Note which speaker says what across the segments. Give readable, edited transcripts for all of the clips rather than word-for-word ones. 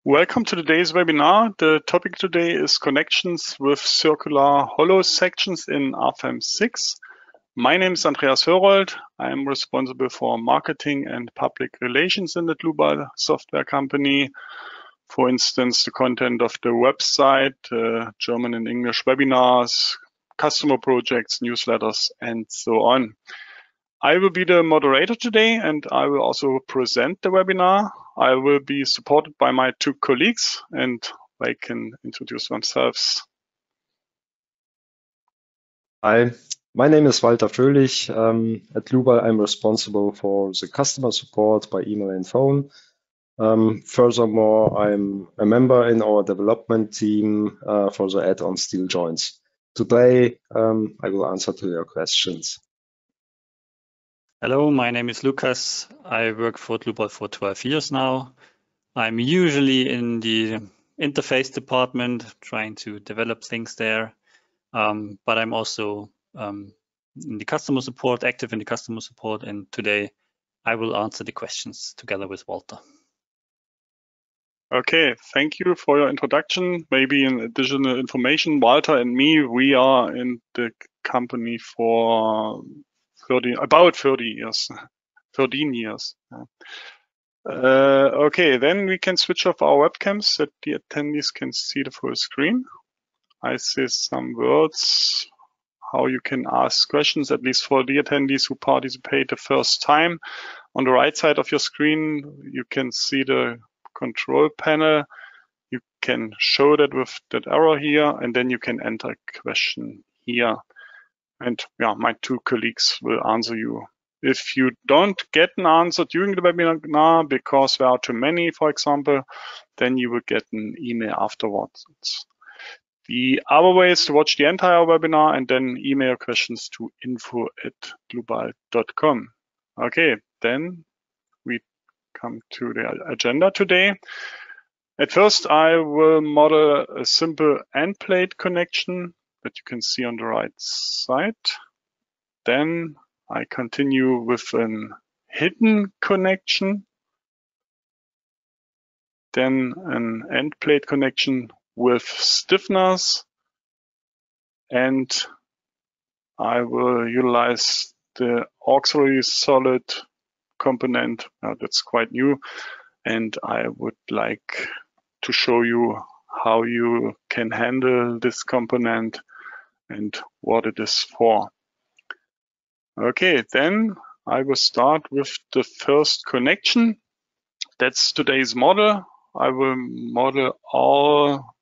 Speaker 1: Welcome to today's webinar. The topic today is connections with circular hollow sections in RFEM 6. My name is Andreas Hörold. I am responsible for marketing and public relations in the Dlubal Software company. For instance, the content of the website, German and English webinars, customer projects, newsletters, and so on. I will be the moderator today, and I will also present the webinar. I will be supported by my two colleagues, and they can introduce themselves.
Speaker 2: Hi, my name is Walter Fröhlich. At Dlubal, I'm responsible for the customer support by email and phone. Furthermore, I'm a member in our development team for the add-on steel joints. Today, I will answer to your questions.
Speaker 3: Hello, my name is Lucas. I work for Dlubal for 12 years now. I'm usually in the interface department, trying to develop things there. But I'm also in the customer support, active in the customer support, and today I will answer the questions together with Walter.
Speaker 1: Okay, thank you for your introduction. Maybe in additional information, Walter and me, we are in the company for about 13 years. Okay, then we can switch off our webcams so that the attendees can see the full screen. I see some words, how you can ask questions, at least for the attendees who participate the first time. On the right side of your screen, you can see the control panel. You can show that with that arrow here, and then you can enter a question here. And yeah, my two colleagues will answer you. If you don't get an answer during the webinar because there are too many, for example, then you will get an email afterwards. The other way is to watch the entire webinar and then email questions to info@dlubal.com. Okay, then we come to the agenda today. At first, I will model a simple end plate connection that you can see on the right side. Then I continue with an hidden connection. Then an end plate connection with stiffeners. And I will utilize the auxiliary solid component. That's quite new. And I would like to show you how you can handle this component and what it is for. Okay, then I will start with the first connection. That's today's model. I will model all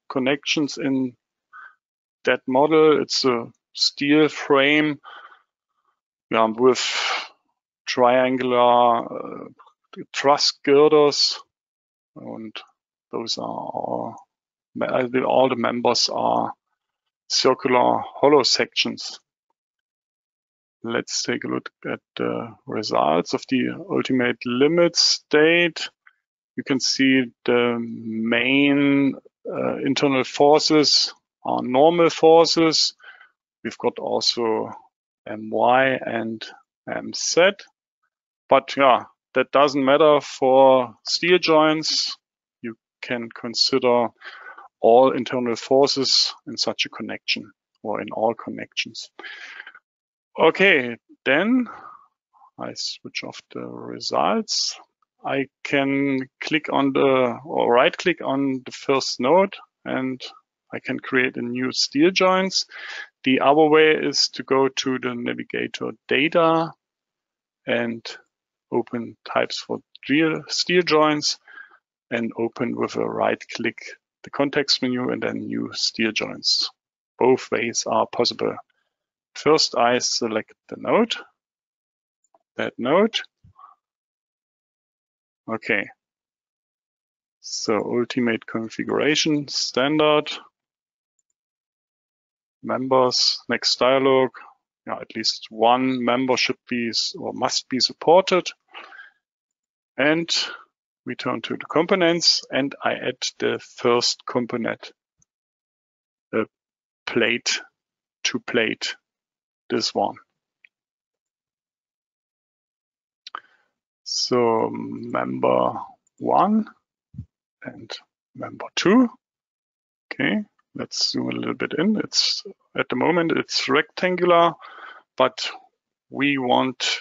Speaker 1: connections in that model. It's a steel frame with triangular truss girders, and those are all the members are circular hollow sections. Let's take a look at the results of the ultimate limit state. You can see the main internal forces are normal forces. We've got also My and Mz. But yeah, that doesn't matter for steel joints. You can consider all internal forces in such a connection or in all connections. Okay, then I switch off the results. I can click on or right click on the first node and I can create a new steel joints. The other way is to go to the navigator data and open types for steel joints and open with a right click the context menu and then new steel joints. Both ways are possible. First, I select the node, that node. Okay. So ultimate configuration, standard, members, next dialog. Yeah, at least one member should be or must be supported. And we turn to the components and I add the first component, a plate to plate, this one. So member 1 and member 2. Okay, let's zoom a little bit in. It's at the moment it's rectangular, but we want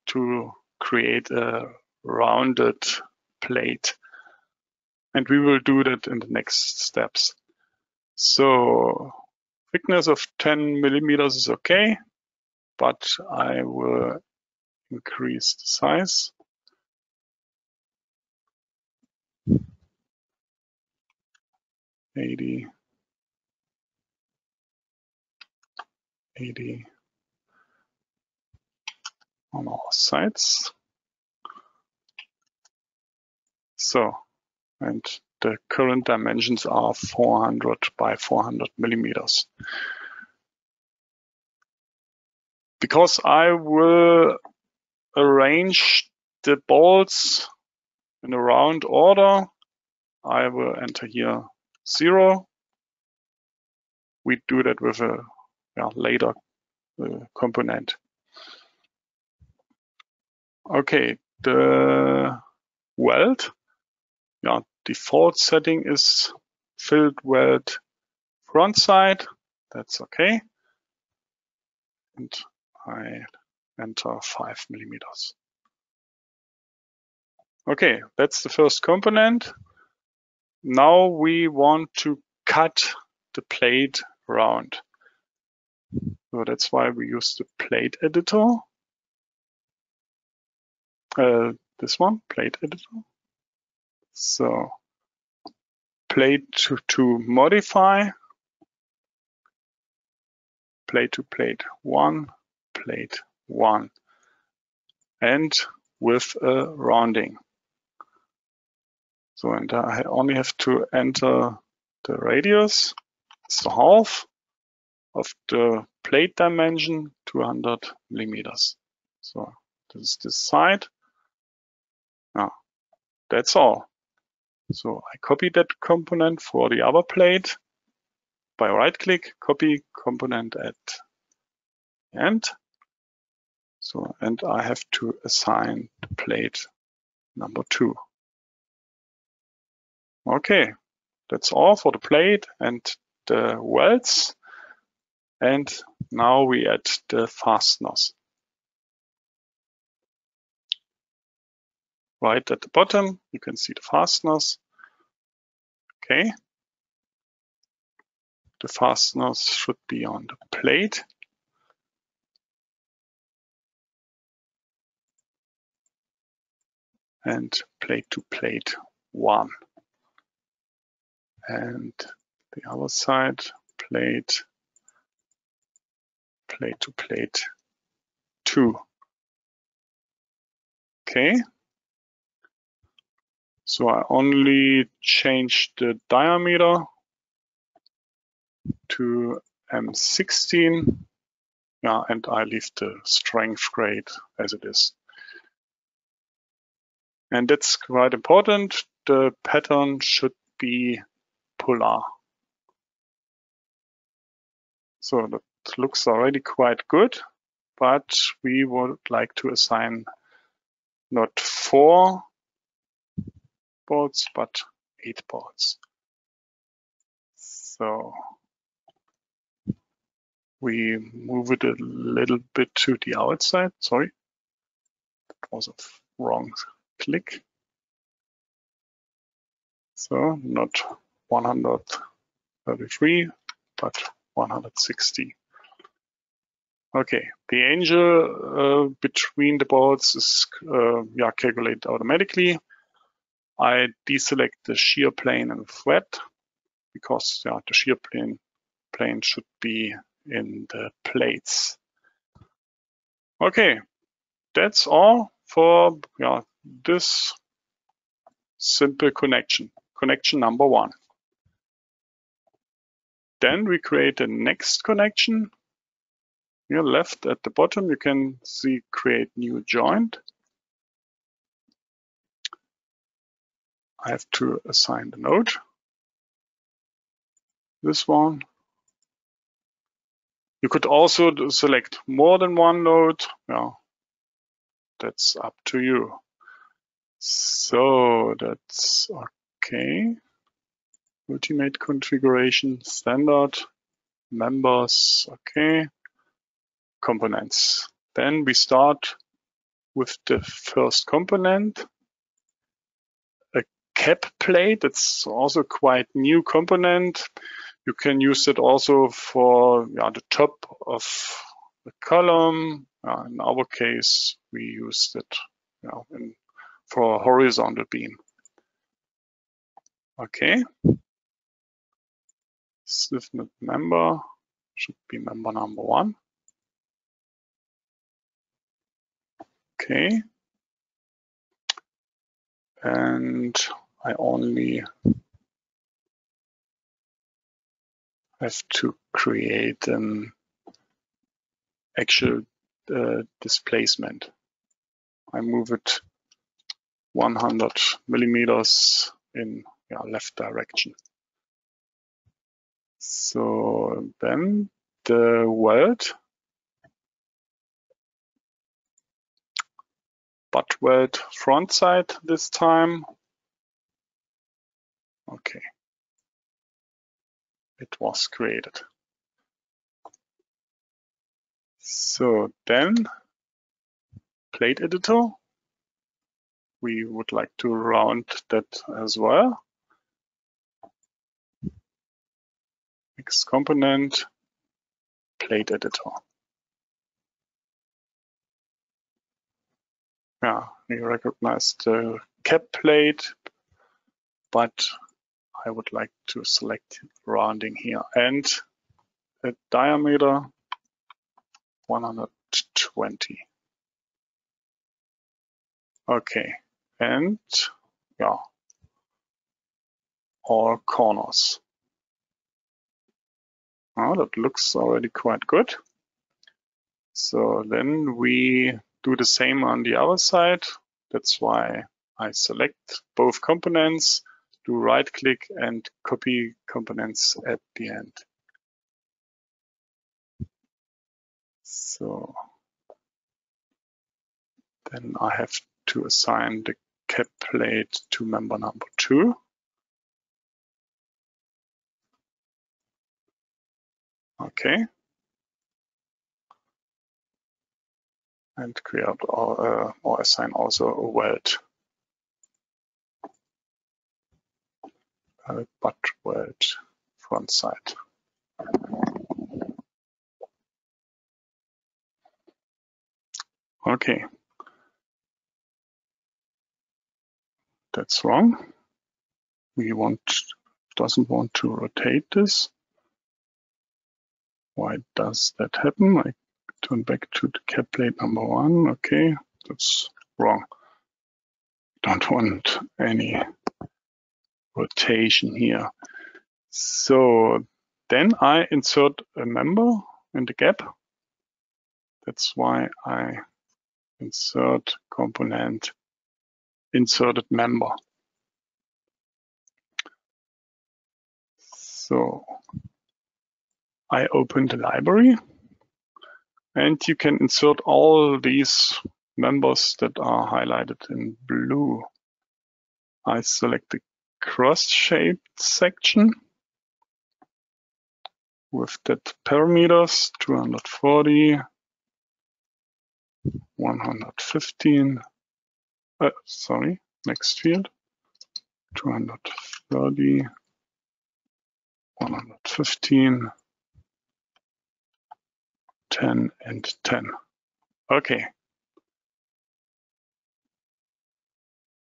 Speaker 1: to create a rounded plate, and we will do that in the next steps. So thickness of 10 millimeters is okay, but I will increase the size. Eighty on all sides. So, and the current dimensions are 400 by 400 millimeters. Because I will arrange the balls in a round order, I will enter here 0. We do that with a later component. Okay, the weld, default setting is filled weld front side. That's okay. And I enter 5 millimeters. Okay, that's the first component. Now we want to cut the plate round. So that's why we use the plate editor. This one, plate editor. So plate to modify, plate to plate 1, plate 1, and with a rounding. So, and I only have to enter the radius. It's the half of the plate dimension, 200 millimeters. So this is this side. Now, that's all. So I copy that component for the other plate by right-click, copy component at the end. So, and I have to assign the plate number 2. Okay, that's all for the plate and the welds. And now we add the fasteners. Right at the bottom, you can see the fasteners. Okay. The fasteners should be on the plate. And plate to plate 1. And the other side, plate to plate 2. Okay. So I only change the diameter to M16. Yeah, and I leave the strength grade as it is. And that's quite important. The pattern should be polar. So that looks already quite good, but we would like to assign not 4 boards, but 8 boards. So we move it a little bit to the outside. Sorry, that was a wrong click. So not 133, but 160. Okay, the angle between the boards is calculated automatically. I deselect the shear plane and thread because the shear plane should be in the plates. Okay, that's all for this simple connection. Connection number 1. Then we create the next connection. Here left at the bottom, you can see create new joint. I have to assign the node. This one. You could also select more than one node. Yeah, that's up to you. So that's Okay. Ultimate configuration, standard, members, okay. Components. Then we start with the first component, a cap plate. It's also quite new component. You can use it also for the top of the column. In our case, we used it for a horizontal beam. Okay. SwiftNet member should be member number 1. Okay. And I only have to create an actual displacement. I move it 100 millimeters in left direction. So then the weld, butt weld front side this time. Okay, it was created. So then plate editor, we would like to round that as well. Next component, plate editor. Yeah, we recognize the cap plate, but I would like to select rounding here and the diameter 120. Okay, and all corners. Oh, that looks already quite good. So then we do the same on the other side. That's why I select both components, do right click and copy components at the end. So then I have to assign the cap plate to member number 2. Okay. And create or assign also a weld. Butt weld front side. Okay. That's wrong. We doesn't want to rotate this. Why does that happen? I turn back to the cap plate number 1. Okay, that's wrong. Don't want any rotation here. So then I insert a member in the gap. That's why I insert component inserted member. So I open the library and you can insert all these members that are highlighted in blue. I select the cross-shaped section with that parameters 240, 115, next field, 230, 115, 10 and 10. Okay.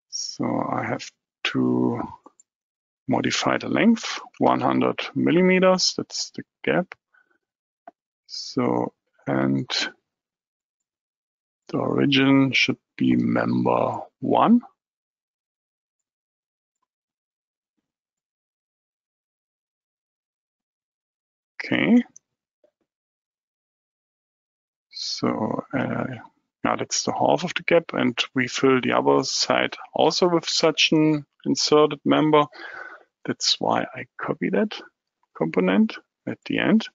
Speaker 1: So I have to modify the length, 100 millimeters, that's the gap. So, and the origin should be member 1. Okay. So now that's the half of the gap, and we fill the other side also with such an inserted member. That's why I copy that component at the end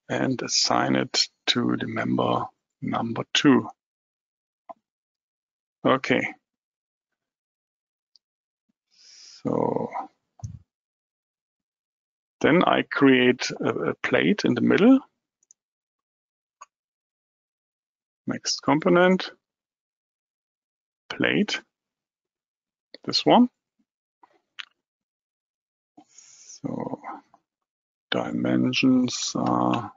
Speaker 1: and assign it to the member number 2. Okay. So then I create a plate in the middle. Next component, plate, this one. So dimensions are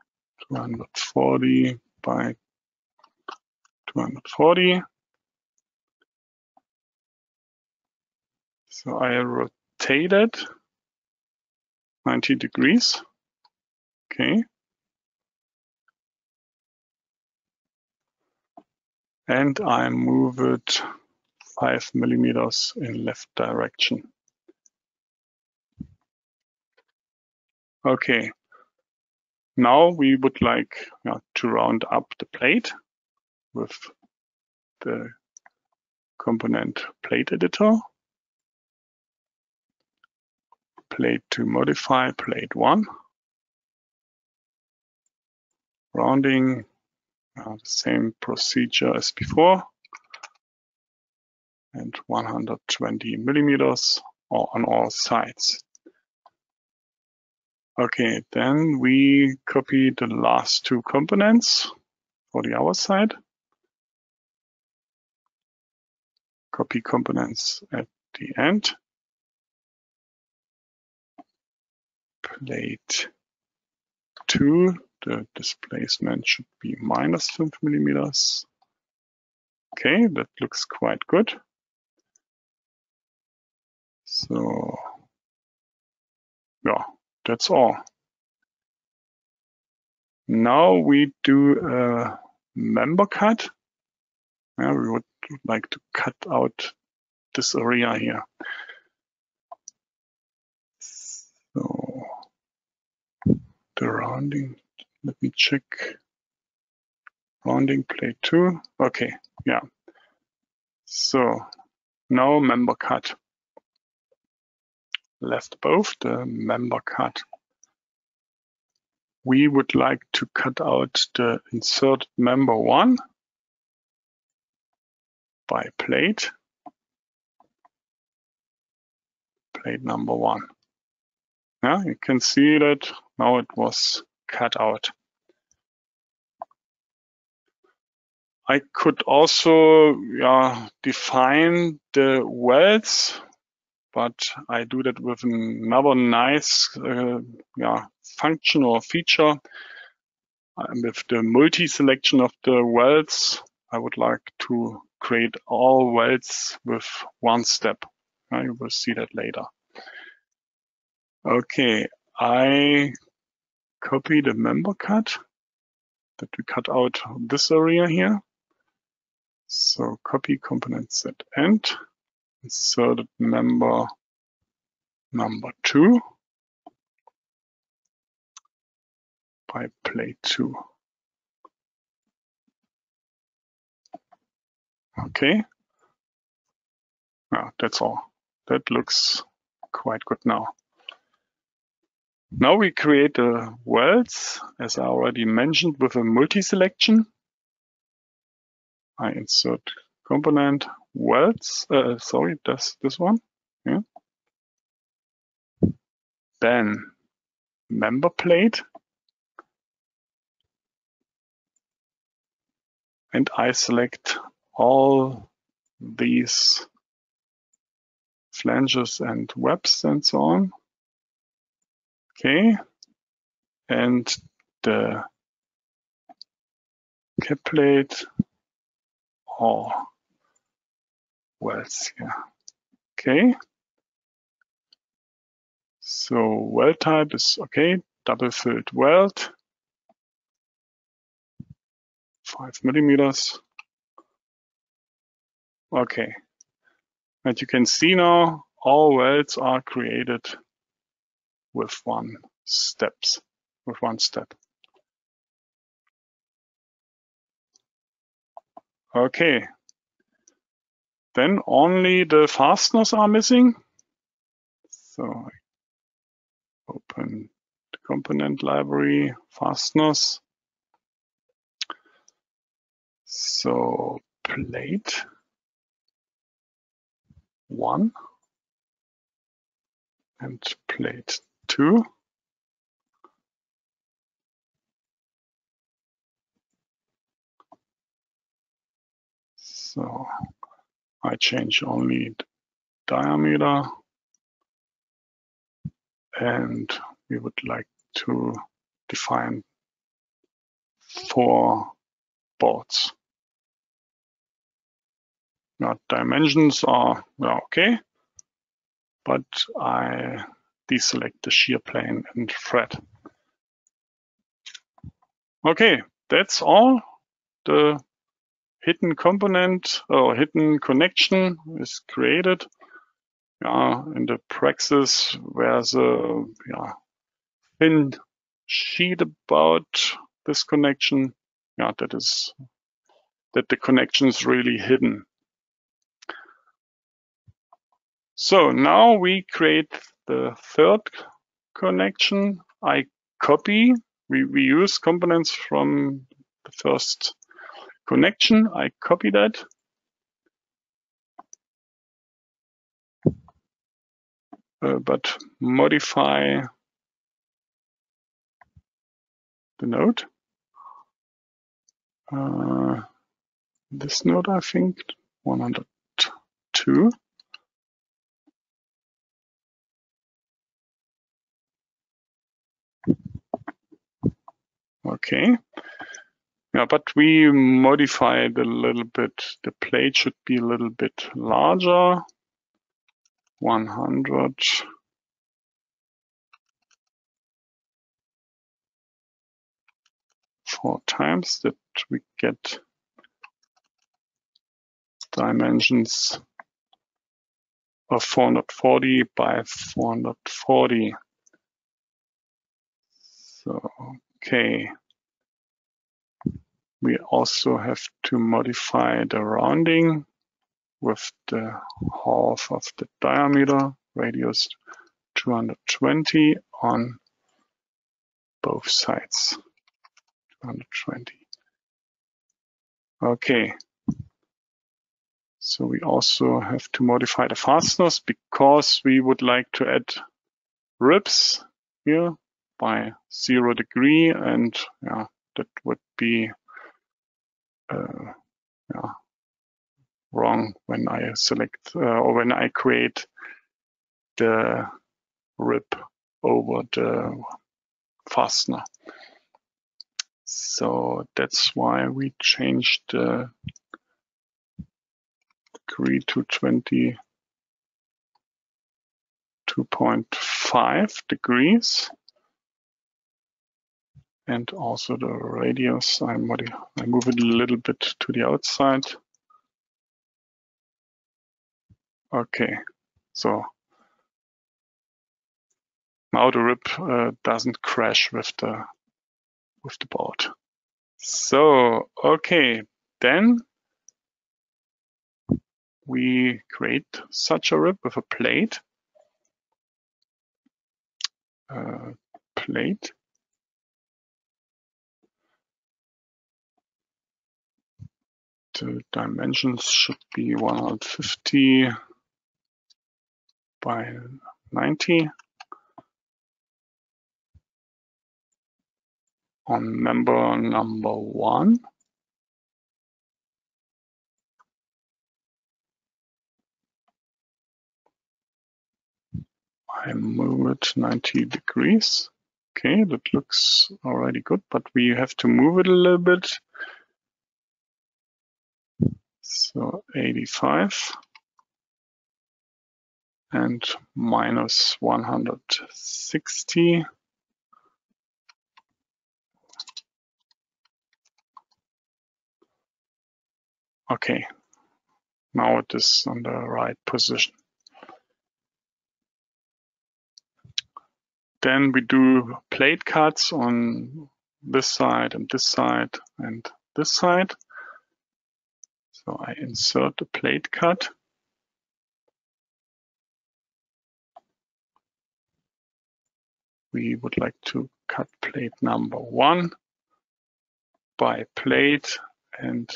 Speaker 1: 240 by 240. So I rotate it 90 degrees. Okay. And I move it 5 millimeters in left direction. Okay. Now we would like to round up the plate with the component plate editor. Plate to modify, plate 1. Rounding, the same procedure as before. And 120 millimeters on all sides. Okay, then we copy the last two components for the other side. Copy components at the end. Plate 2, the displacement should be minus 5 millimeters. Okay, that looks quite good. So, yeah, that's all. Now we do a member cut. We would like to cut out this area here. So the rounding, let me check. Rounding plate 2. Okay, yeah. So now member cut. Left both, the member cut. We would like to cut out the inserted member 1 by plate. Plate number 1. Yeah, you can see that now it was cut out. I could also define the welds, but I do that with another nice function or feature. With the multi-selection of the welds, I would like to create all welds with one step. You will see that later. Okay, I copy the member cut that we cut out this area here. So copy components at end, inserted member number 2 by plate 2. Okay, that's all. That looks quite good now. Now we create the welds, as I already mentioned, with a multi-selection. I insert component welds, sorry, that's this one. Yeah. Then member plate. And I select all these flanges and webs and so on. Okay. And the cap plate or welds here. Okay. So weld type is okay. Double filled weld. 5 millimeters. Okay. And you can see now all welds are created with one step. Okay. Then only the fasteners are missing. So I open the component library, fasteners. So plate 1. and plate 2. So I change only the diameter, and we would like to define 4 boards. Now, dimensions are okay, but I deselect the shear plane and thread. Okay, that's all. The hidden component or hidden connection is created. In the praxis, there's a thin sheet about this connection. That the connection is really hidden. So now we create the third connection. I copy. We use components from the first connection. I copy that. But modify the node. This node, I think, 102. Okay. But we modified a little bit. The plate should be a little bit larger. 100. 4 times that we get dimensions of 440 by 440. So, okay. We also have to modify the rounding with the half of the diameter, radius 220 on both sides. 220. Okay. So we also have to modify the fasteners because we would like to add ribs here by 0 degree, and that would be wrong when I select or when I create the rib over the fastener. So that's why we changed the degree to 22.5 degrees. And also the radius, I move it a little bit to the outside. Okay, so now the rib doesn't crash with the board. So, okay, then we create such a rib with a plate. The dimensions should be 150 by 90. On member number 1. I move it 90 degrees. Okay, that looks already good, but we have to move it a little bit. So 85 and minus 160. Okay, now it is on the right position. Then we do plate cuts on this side and this side and this side. So I insert the plate cut. We would like to cut plate number 1 by plate and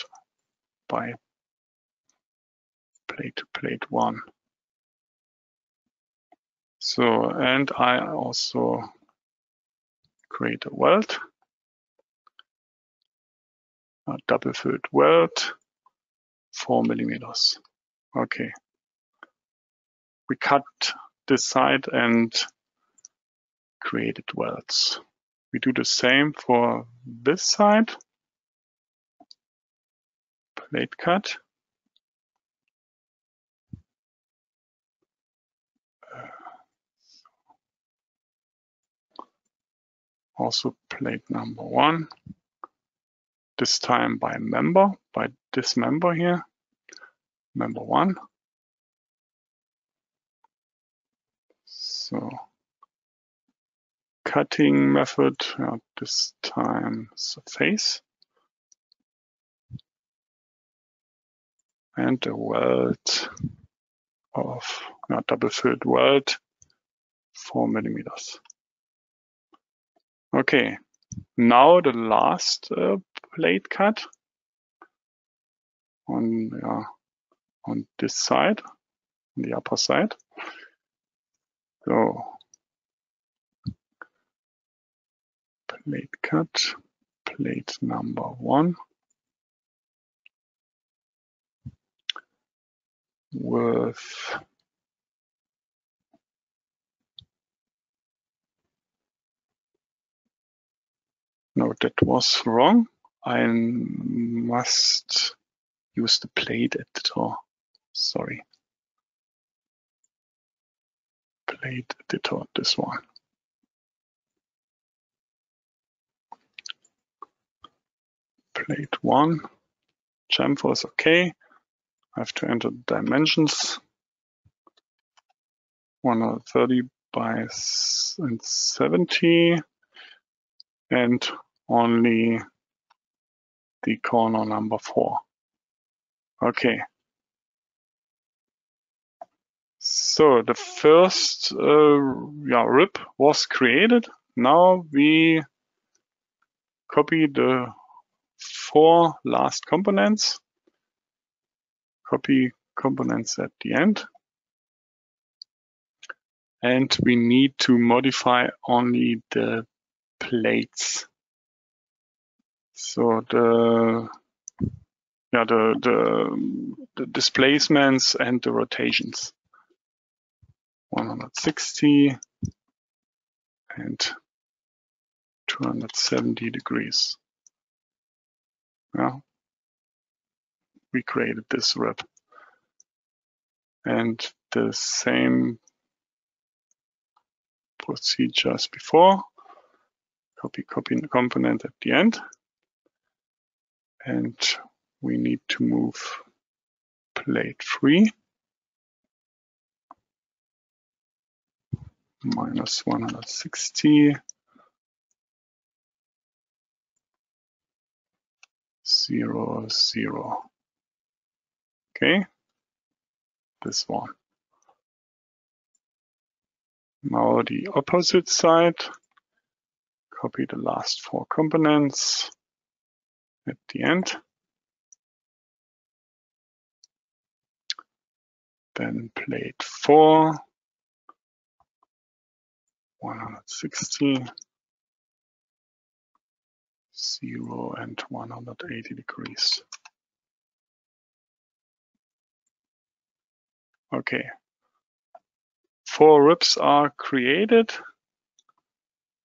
Speaker 1: by plate to plate 1. So, and I also create a weld, a double-filled weld, 4 millimeters. Okay. We cut this side and created welds. We do the same for this side. Plate cut. Also plate number 1. This time by member, by this member here. Member 1. So cutting method, this time surface. And a weld of double-filled weld, 4 millimeters. Okay, now the last plate cut on this side, on the upper side. So plate cut, plate number 1 with no, that was wrong. I must use the plate editor. Sorry. Plate editor, this one. Plate 1. Chamfer is okay. I have to enter the dimensions. 130 by 70. And only the corner number 4. Okay. So the first rib was created. Now we copy the 4 last components. Copy components at the end. And we need to modify only the plates. So the displacements and the rotations. 160 and 270 degrees. Yeah. We created this rib. And the same procedure as before. Copy component at the end. And we need to move plate 3 minus 160 0 0. Okay, this one. Now the opposite side. Copy the last 4 components at the end. Then plate 4, 160, 0 and 180 degrees. Okay. 4 ribs are created.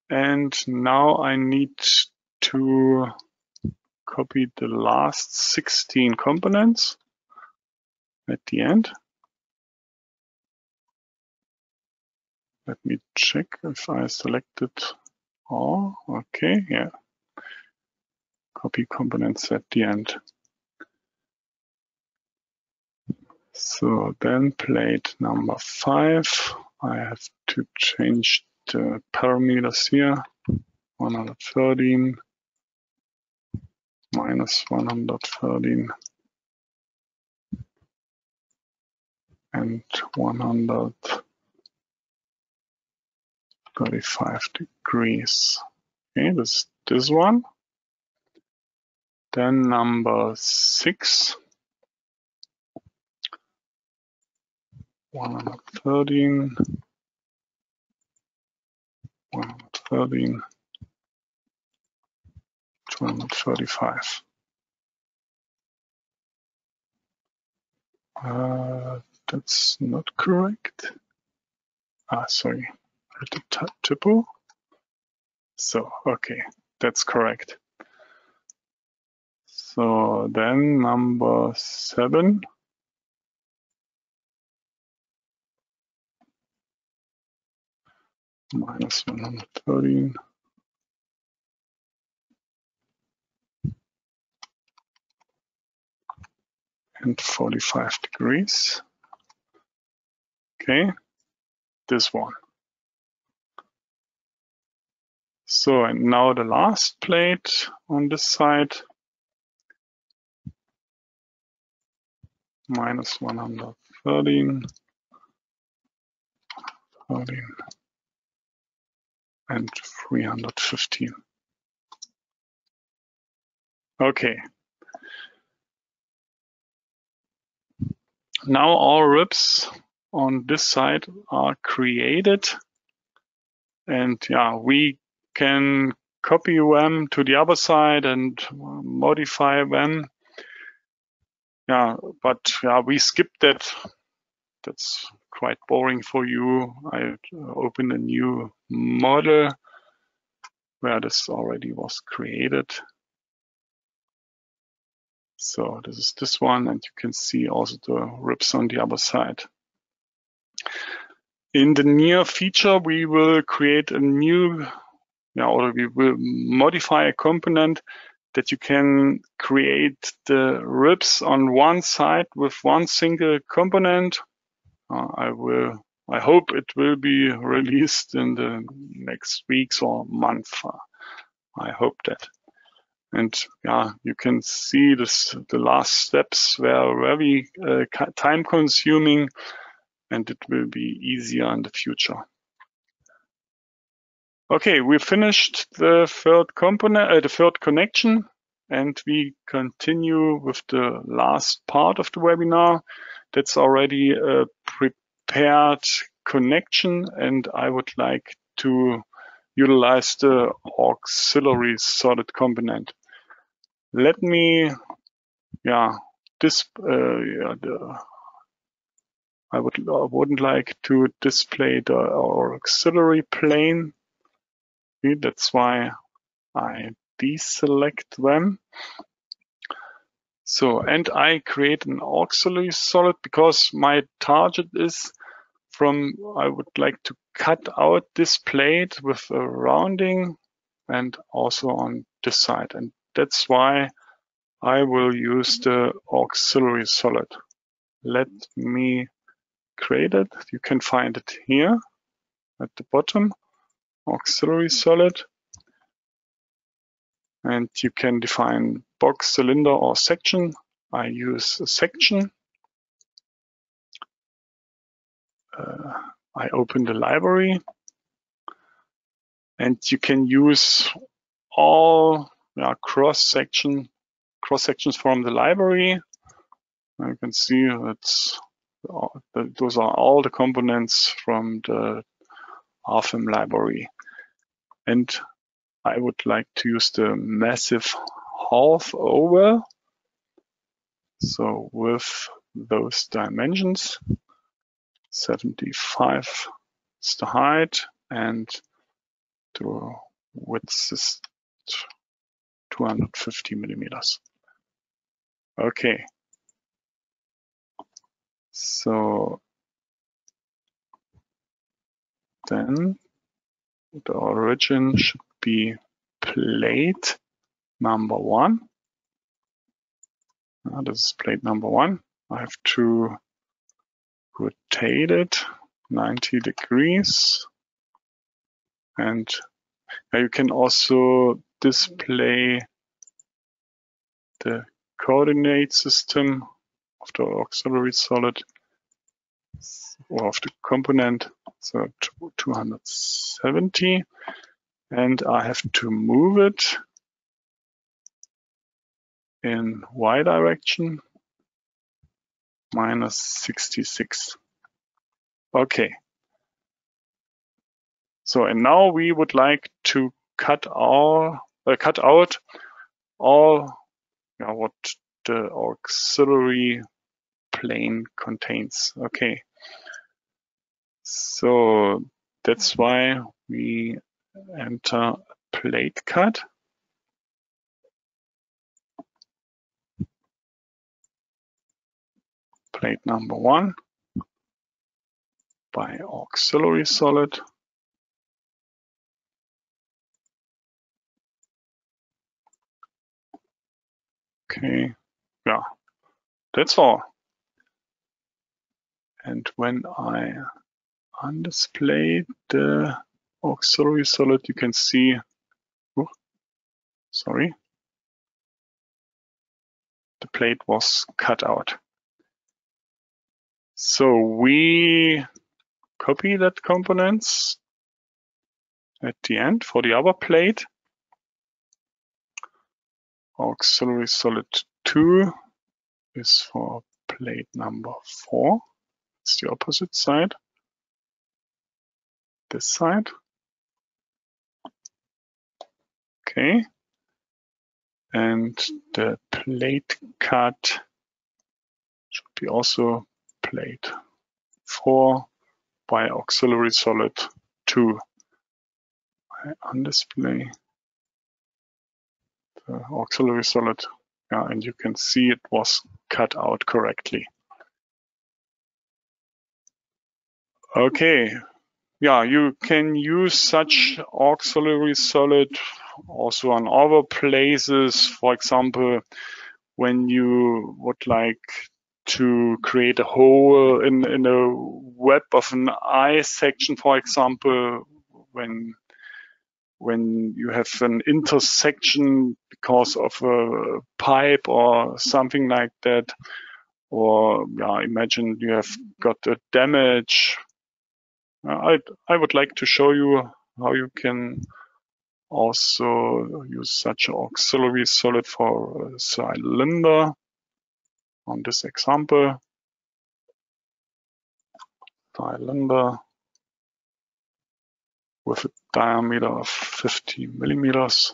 Speaker 1: And now I need to copy the last 16 components at the end. Let me check if I selected all. Okay, yeah. Copy components at the end. So then plate number 5, I have to change the parameters here. 113 minus 113 and 135 degrees. Okay, this one. Then number 6. 113 213, 235. That's not correct. Sorry, the typo. So, okay, that's correct. So then number 7. Minus 113. And 45 degrees. Okay, this one. So, and now the last plate on this side. Minus 113. 13. And 315. Okay. Now all ribs on this side are created, and yeah, we can copy them to the other side and modify them. Yeah, but yeah, we skipped that. That's quite boring for you. I open a new model where this already was created. So this is this one, and you can see also the ribs on the other side. In the near future, we will create a new, or we will modify a component that you can create the ribs on one side with one single component. I hope it will be released in the next weeks or month. I hope that. And yeah, you can see this. The last steps were very time consuming, and it will be easier in the future. Okay, we finished the third component, the third connection, and we continue with the last part of the webinar. That's already a prepared connection, and I would like to utilize the auxiliary solid component. Let me, I wouldn't like to display the auxiliary plane. Okay, that's why I deselect them. So, and I create an auxiliary solid because my target is I would like to cut out this plate with a rounding and also on this side. And that's why I will use the auxiliary solid. Let me create it. You can find it here at the bottom, auxiliary solid. And you can define box, cylinder, or section. I use a section. I open the library, and you can use all cross sections from the library. You can see those are all the components from the RFEM library. And I would like to use the massive half over. So with those dimensions, 75 is the height and the width is 250 millimeters. Okay. So then the origin should be plate number 1. This is plate number 1. I have to rotate it 90 degrees. And you can also display the coordinate system of the auxiliary solid or of the component. So 270. And I have to move it in Y direction, minus 66. Okay. So, and now we would like to cut out all what the auxiliary plane contains. Okay. So that's why we enter plate cut. Plate number 1 by auxiliary solid. Okay, yeah, that's all. And when I undisplay the auxiliary solid, you can see, sorry, the plate was cut out. So we copy that components at the end for the other plate. Auxiliary solid 2 is for plate number 4. It's the opposite side. This side. Okay. And the plate cut should be also plate 4 by auxiliary solid 2. I undisplay the auxiliary solid, yeah, and you can see it was cut out correctly. Okay, yeah, you can use such auxiliary solid also on other places. For example, when you would like to create a hole in a web of an eye section, for example, when you have an intersection because of a pipe or something like that, or yeah, imagine you have got a damage. I would like to show you how you can also use such an auxiliary solid for a cylinder on this example. Cylinder with a diameter of 50 millimeters.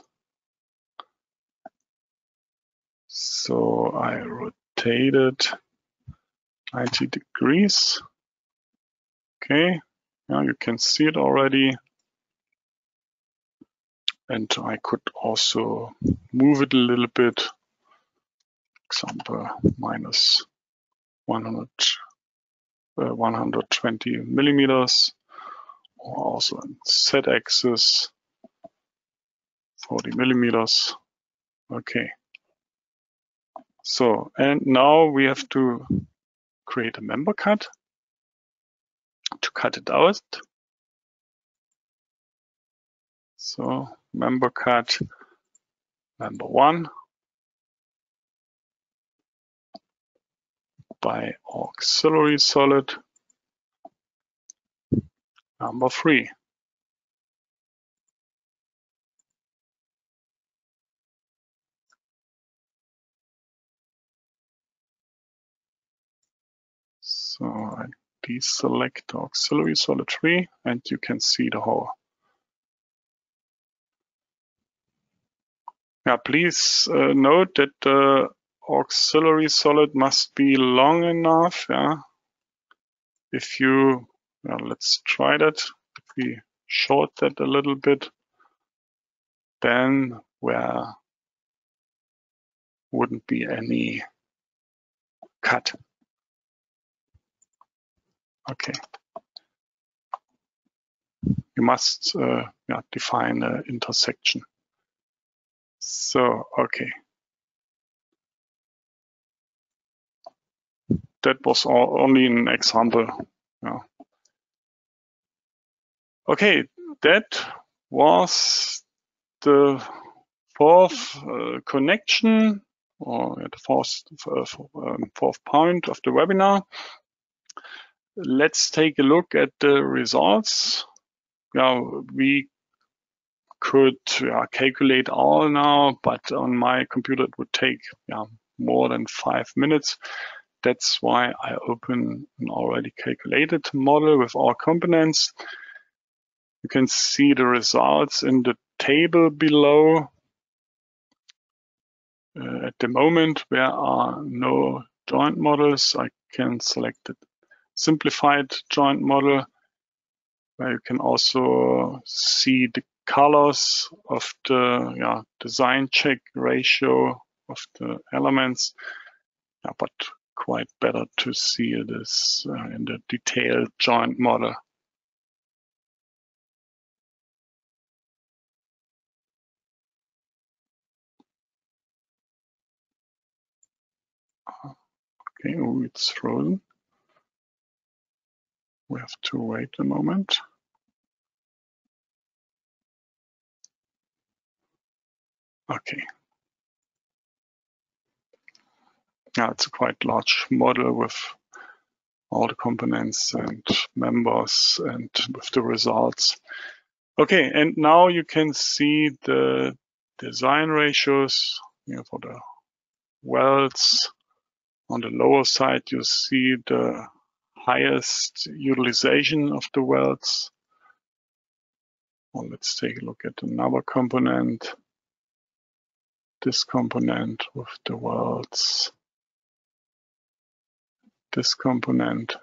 Speaker 1: So I rotate it 90 degrees. Okay, now you can see it already. And I could also move it a little bit. Example, minus 120 millimeters, or also on Z-axis, 40 millimeters. Okay. So, and now we have to create a member cut to cut it out. So, member cut number 1 by auxiliary solid number 3. So I deselect auxiliary solid 3 and you can see the hole. Yeah, please note that the auxiliary solid must be long enough. Yeah. If you, let's try that. If we short that a little bit, then there wouldn't be any cut. Okay. You must define an intersection. So, okay. That was only an example. Yeah. Okay, that was the fourth connection, or the fourth point of the webinar. Let's take a look at the results. We could calculate all now, but on my computer it would take more than 5 minutes. That's why I open an already calculated model with all components. You can see the results in the table below. At the moment, there are no joint models. I can select the simplified joint model, where you can also see the colors of the design check ratio of the elements. But quite better to see this in the detailed joint model. Okay, oh, it's frozen. We have to wait a moment. Okay. Yeah, it's a quite large model with all the components and members and with the results. Okay, and now you can see the design ratios for the welds. On the lower side, you see the highest utilization of the welds. Well, let's take a look at another component. This component with the welds. This component.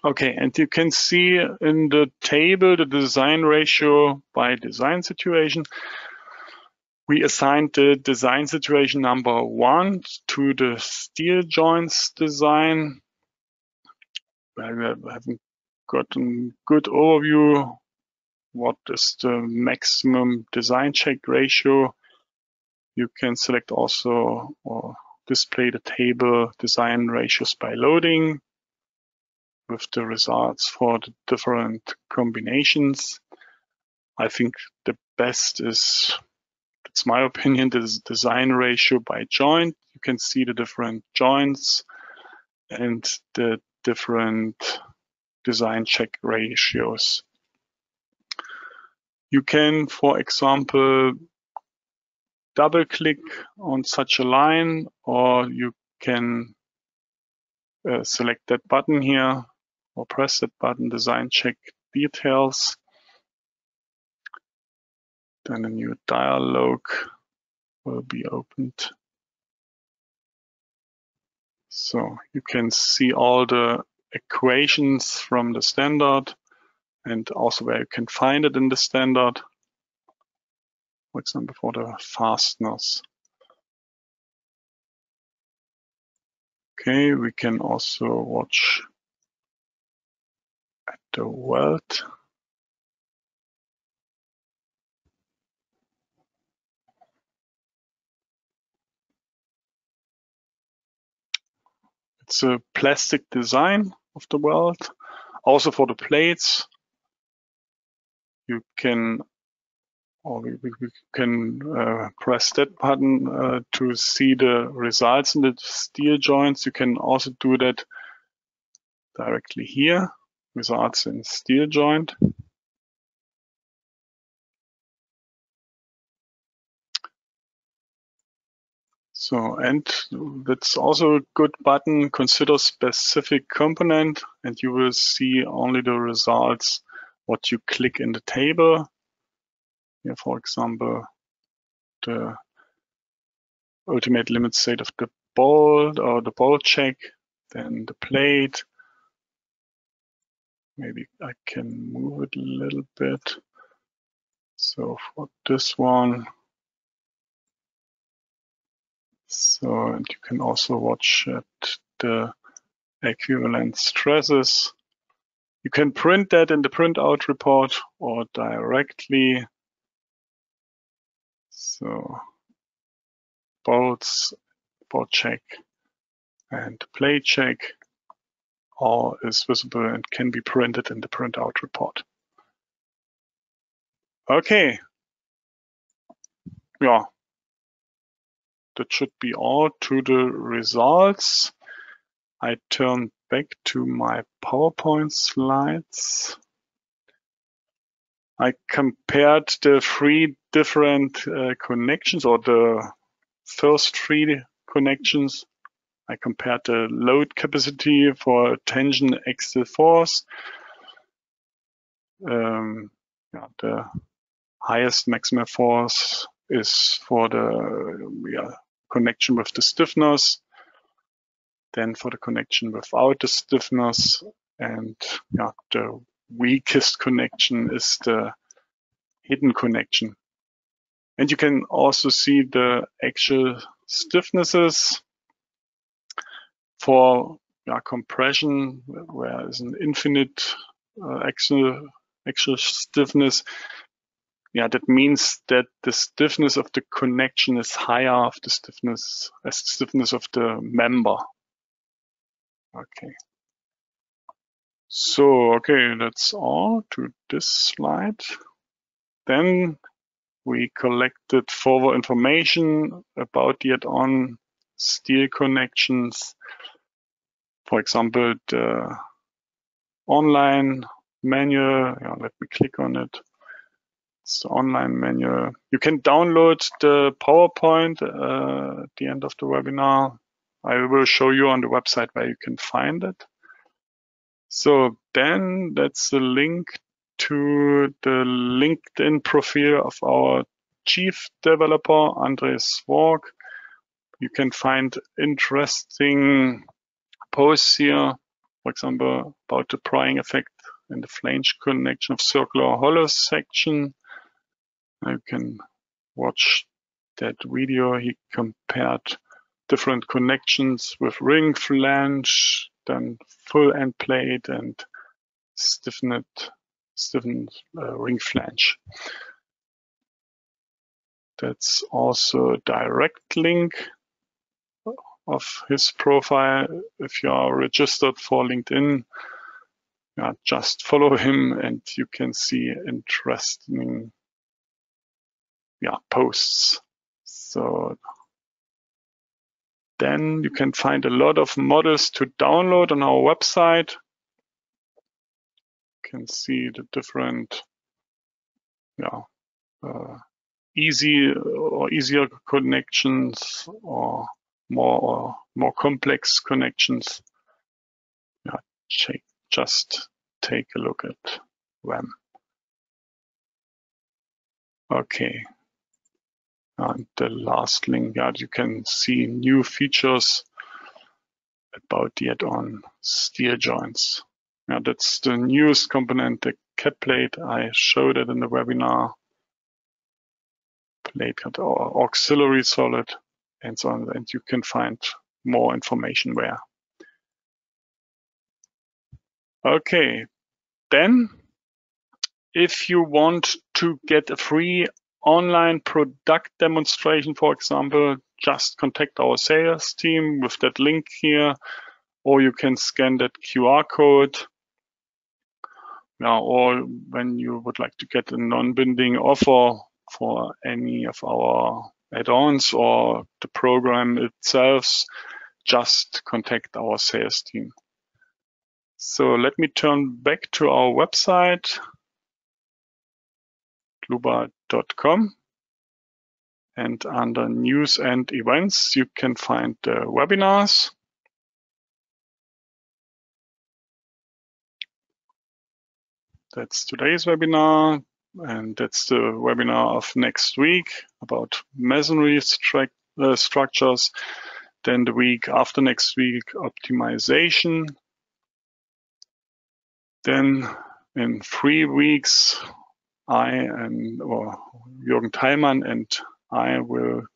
Speaker 1: Okay, and you can see in the table the design ratio by design situation. We assigned the design situation number 1 to the steel joints design. Where we haven't gotten good overview. What is the maximum design check ratio? You can select also or display the table design ratios by loading with the results for the different combinations. I think the best is, it's my opinion, the design ratio by joint. You can see the different joints and the different design check ratios. You can, for example, double click on such a line, or you can select that button here or press that button, design check details. Then a new dialog will be opened. So you can see all the equations from the standard and also where you can find it in the standard. For example, for the fasteners. Okay, we can also watch at the weld. It's a plastic design of the weld. Also for the plates, you can, or we can press that button to see the results in the steel joints. You can also do that directly here, results in steel joint. So, and that's also a good button, consider specific component, and you will see only the results what you click in the table. Here, for example, the ultimate limit state of the bolt or the bolt check, then the plate. Maybe I can move it a little bit. So for this one, so, and you can also watch at the equivalent stresses. You can print that in the printout report or directly. So bolts, bolt check, and plate check all is visible and can be printed in the printout report. Okay. Yeah. That should be all to the results. I turn back to my PowerPoint slides. I compared the 3 different connections, or the first 3 connections. I compared the load capacity for tension axial force. The highest maximum force is for the connection with the stiffness, then for the connection without the stiffness, and the weakest connection is the hidden connection. And you can also see the actual stiffnesses for compression, where is an infinite axial stiffness. That means that the stiffness of the connection is higher of the stiffness as the stiffness of the member. Okay. So, okay, that's all to this slide. Then we collected further information about the add-on steel connections. For example, the online manual. Let me click on it. It's the online manual. You can download the PowerPoint at the end of the webinar. I will show you on the website where you can find it. So then that's the link to the LinkedIn profile of our chief developer, Andres Work. You can find interesting posts here, for example, about the prying effect and the flange connection of circular hollow section. You can watch that video. He compared different connections with ring flange, then full end plate, and stiffened ring flange. That's also a direct link of his profile. If you are registered for LinkedIn, just follow him and you can see interesting posts. So then you can find a lot of models to download on our website. You can see the different easier connections or more complex connections. Just take a look at them. Okay. And the last link, you can see new features about the add-on steel joints. That's the newest component, the cap plate. I showed it in the webinar. Plate cut or auxiliary solid and so on, and you can find more information there. Okay, then if you want to get a free online product demonstration, for example, just contact our sales team with that link here, or you can scan that QR code. Or when you would like to get a non-binding offer for any of our add-ons or the program itself, just contact our sales team. So let me turn back to our website, dlubal.com, and under news and events, you can find the webinars. That's today's webinar, and that's the webinar of next week about masonry structures. Then the week after next week, optimization. Then in 3 weeks, Jürgen Theilmann and I will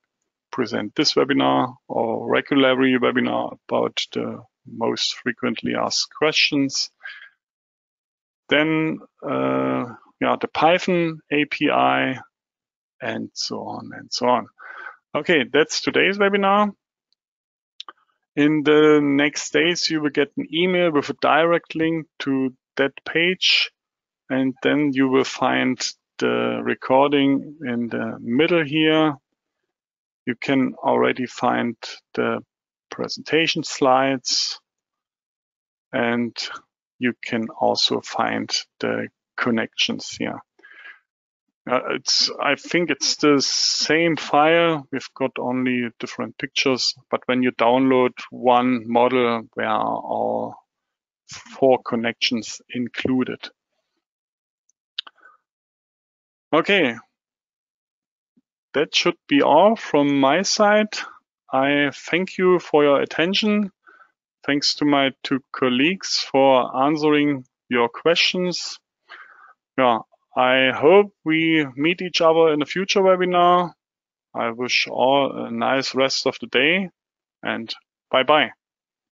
Speaker 1: present this webinar or regularly webinar about the most frequently asked questions. Then the Python API, and so on and so on. Okay, that's today's webinar. In the next days, you will get an email with a direct link to that page, and then you will find the recording in the middle here. You can already find the presentation slides, and you can also find the connections here. I think it's the same file. We've got only different pictures, but when you download one model, there are all 4 connections included. Okay, that should be all from my side. I thank you for your attention. Thanks to my 2 colleagues for answering your questions. Yeah, I hope we meet each other in a future webinar. I wish all a nice rest of the day and bye-bye.